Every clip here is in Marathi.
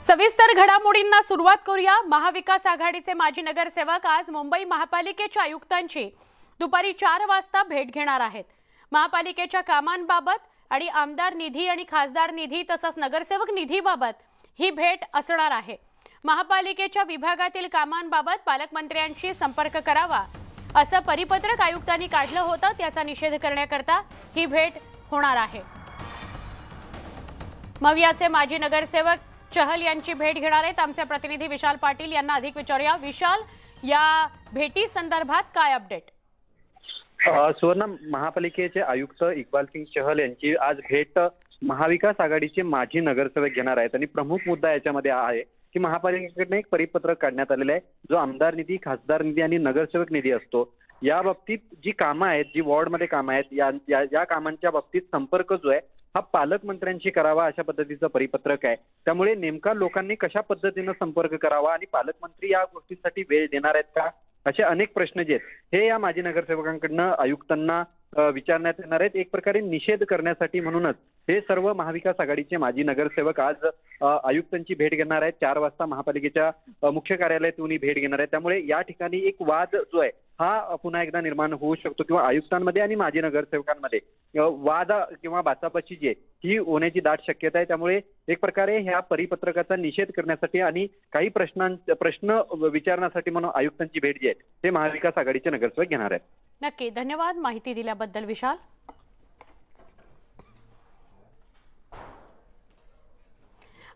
सविस्तर घडामोडींना सुरुवात करूया। महाविकास आघाडीचे माजी नगरसेवक आज मुंबई महापालिकेच्या आयुक्तांची दुपारी 4 वाजता भेट घेणार आहेत। महापालिकेच्या कामांबाबत आणि आमदार निधी आणि खासदार निधी तसंच नगरसेवक निधीबाबत ही भेट असणार आहे। महापालिकेच्या विभागातील कामांबाबत पालकमंत्र्यांशी संपर्क करावा असं परिपत्रक आयुक्तांनी काढलं होतं, त्याचा निषेध करण्याकरता ही भेट होणार आहे। मवियाचे माजी नगरसेवक चहल यांची भेट घेणार आहेत। आमचे प्रतिनिधी विशाल पाटील यांना अधिक विचारूया। विशाल, या भेटी संदर्भात काय अपडेट? सुवर्ण, महापालिकेचे आयुक्त इक्बाल सिंग चहल यांची आज भेट महाविकास आघाडीचे माजी नगरसेवक घेणार आहेत आणि प्रमुख मुद्दा याच्यामध्ये आहे की महापालिकेकडे एक परिपत्रक काढण्यात आलेलं आहे जो आमदार निधी, खासदार निधी आणि नगरसेवक निधी असतो। या बाबतीत जी कामं आहेत, जी वॉर्डमध्ये कामं आहेत, या कामांच्या बाबतीत संपर्क जो आहे हा पालकमंत्र्यांशी करावा अशा पद्धतीचं परिपत्रक आहे। त्यामुळे नेमका लोकांनी कशा पद्धतीने संपर्क करावा आणि पालकमंत्री या गोष्टीसाठी वेळ देणार आहेत का, असे अनेक प्रश्न जे आहेत हे या माजी नगरसेवकांकडनं आयुक्तांना विचारण्यात येणार आहेत। एक प्रकारे निषेध करण्यासाठी म्हणूनच हे सर्व महाविकास आघाडीचे माजी नगरसेवक आज आयुक्तांची भेट घेणार आहेत। 4 वाजता महापालिकेच्या मुख्य कार्यालयातून ही भेट घेणार आहेत। त्यामुळे या ठिकाणी एक वाद जो आहे हा पुन्हा एकदा निर्माण होऊ शकतो किंवा आयुक्तांमध्ये आणि माजी नगरसेवकांमध्ये वाद किंवा बाचाबाची जी आहे ही होण्याची दाट शक्यता आहे। त्यामुळे एक प्रकारे ह्या परिपत्रकाचा निषेध करण्यासाठी आणि काही प्रश्न विचारण्यासाठी म्हणून आयुक्तांची भेट जी आहे ते महाविकास आघाडीचे नगरसेवक घेणार आहेत। नक्की, धन्यवाद माहिती दिल्याबद्दल विशाल।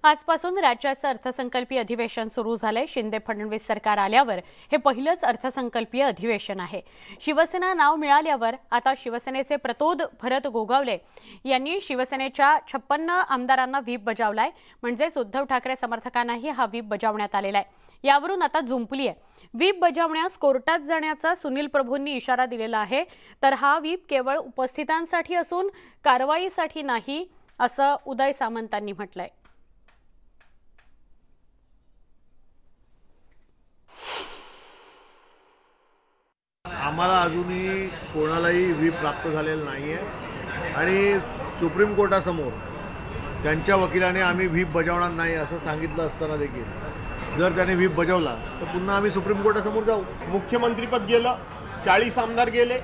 आजपासून राज्याचं अर्थसंकल्पीय अधिवेशन सुरू झालंय। शिंदे फडणवीस सरकार आल्यावर हे पहिलंच अर्थसंकल्पीय अधिवेशन आहे। शिवसेना नाव मिळाल्यावर आता शिवसेनेचे प्रतोद भरत गोगावले यांनी शिवसेनेच्या 56 आमदारांना व्हीप बजावलाय, म्हणजेच उद्धव ठाकरे समर्थकांनाही हा व्हीप बजावण्यात आलेला आहे। यावरून आता झुंपली आहे। व्हीप बजावण्यास कोर्टात जाण्याचा सुनील प्रभूंनी इशारा दिलेला आहे, तर हा व्हीप केवळ उपस्थितांसाठी असून कारवाईसाठी नाही असं उदय सामंतांनी म्हटलंय। आम्हाला अजूनही कोणालाही व्हीप प्राप्त झालेला नाहीये आणि सुप्रीम कोर्टासमोर त्यांच्या वकिलाने आम्ही व्हीप बजावणार नाही असं सांगितलं असताना देखील जर त्याने व्हीप बजावला तर पुन्हा आम्ही सुप्रीम कोर्टासमोर जाऊ। मुख्यमंत्रीपद गेलं, 40 आमदार गेले,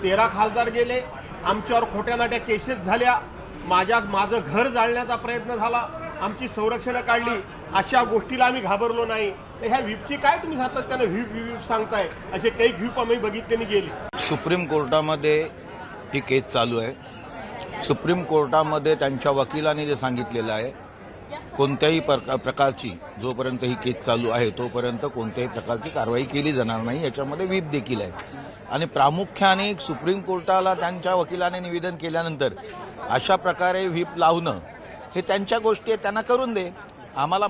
13 खासदार गेले, आमच्यावर खोट्या नाट्या केसेस झाल्या, माझं घर जाळण्याचा प्रयत्न झाला, आमची संरक्षणं काढली, अशा गोष्टीला आम्ही घाबरलो नाही। तर ह्या व्हीपची काय तुम्ही सातत्याने व्हीप सांगताय? असे काही व्हीप आम्ही बघितले गेले। सुप्रीम कोर्टामध्ये ही केस चालू आहे। सुप्रीम कोर्टामध्ये त्यांच्या वकिलांनी जे सांगितलेलं आहे कोणत्याही प्रकारची जोपर्यंत ही केस चालू आहे तोपर्यंत कोणत्याही प्रकारची कारवाई केली जाणार नाही, याच्यामध्ये व्हीप देखील आहे। आणि प्रामुख्याने सुप्रीम कोर्टाला त्यांच्या वकिलाने निवेदन केल्यानंतर अशा प्रकारे व्हीप लावणं हे त्यांच्या गोष्टी आहेत, त्यांना करून दे। आम्हाला